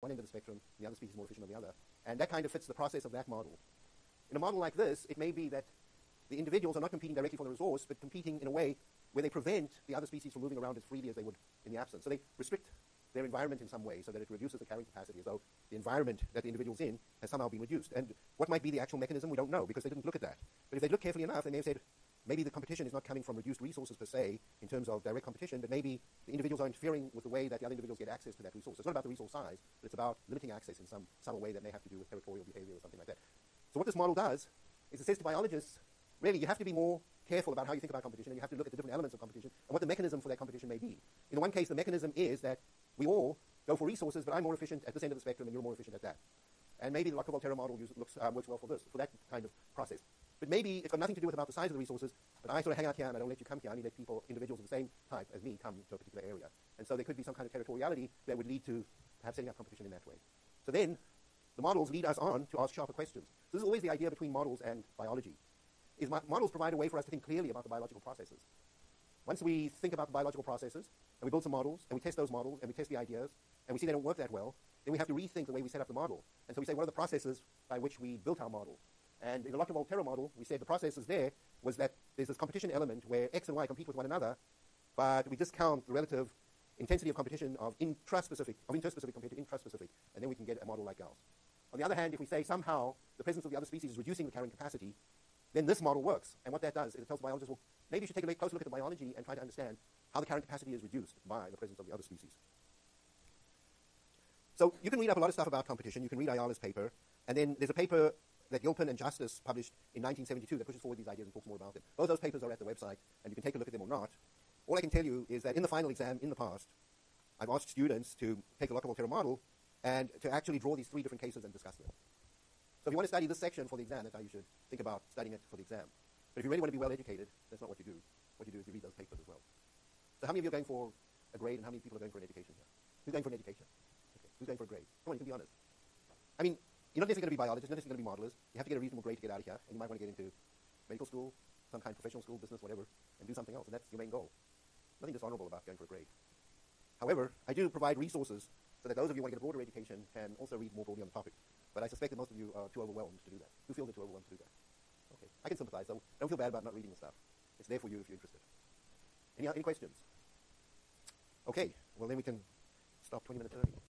one end of the spectrum, the other species more efficient on the other. And that kind of fits the process of that model. In a model like this, it may be that the individuals are not competing directly for the resource, but competing in a way where they prevent the other species from moving around as freely as they would in the absence. So they restrict their environment in some way so that it reduces the carrying capacity, as though the environment that the individual's in has somehow been reduced. And what might be the actual mechanism, we don't know, because they didn't look at that. But if they look carefully enough, they may have said, maybe the competition is not coming from reduced resources per se, in terms of direct competition, but maybe the individuals are interfering with the way that the other individuals get access to that resource. It's not about the resource size, but it's about limiting access in some subtle way that may have to do with territorial behavior or something like that. So what this model does is it says to biologists, really, you have to be more careful about how you think about competition, and you have to look at the different elements of competition and what the mechanism for that competition may be. In the one case, the mechanism is that we all go for resources, but I'm more efficient at this end of the spectrum and you're more efficient at that. And maybe the Locker-Volterra model works well for that kind of process. But maybe it's got nothing to do with about the size of the resources, but I sort of hang out here and I don't let you come here. I only let individuals of the same type as me come to a particular area. And so there could be some kind of territoriality that would lead to perhaps setting up competition in that way. So then the models lead us on to ask sharper questions. So this is always the idea between models and biology. Models provide a way for us to think clearly about the biological processes. Once we think about the biological processes, and we build some models, and we test those models, and we test the ideas, and we see they don't work that well, then we have to rethink the way we set up the model. And so we say, what are the processes by which we built our model? And in the Locker-Volterra model, we said the processes there was that there's this competition element where X and Y compete with one another, but we discount the relative intensity of competition of interspecific compared to intraspecific, and then we can get a model like ours. On the other hand, if we say somehow the presence of the other species is reducing the carrying capacity, then this model works. And what that does is it tells biologists, well, maybe you should take a closer look at the biology and try to understand how the carrying capacity is reduced by the presence of the other species. So you can read up a lot of stuff about competition. You can read Ayala's paper, and then there's a paper that Gilpin and Justice published in 1972 that pushes forward these ideas and talks more about them. Both of those papers are at the website, and you can take a look at them or not. All I can tell you is that in the final exam in the past, I've asked students to take a Locker-Volterra model and to actually draw these three different cases and discuss them. So if you want to study this section for the exam, that's how you should think about studying it for the exam. But if you really want to be well educated, that's not what you do. What you do is you read those papers as well. So how many of you are going for a grade, and how many people are going for an education here? Who's going for an education? Okay. Who's going for a grade? Come on, you can be honest. I mean, you're not necessarily going to be biologists, you're not necessarily going to be modelers. You have to get a reasonable grade to get out of here, and you might want to get into medical school, some kind of professional school, business, whatever, and do something else, and that's your main goal. Nothing dishonorable about going for a grade. However, I do provide resources so that those of you who want to get a broader education can also read more broadly on the topic. But I suspect that most of you are too overwhelmed to do that. Who feel they're too overwhelmed to do that? Okay. I can sympathize, so don't feel bad about not reading the stuff. It's there for you if you're interested. Any questions? Okay. Well, then we can stop 20 minutes early.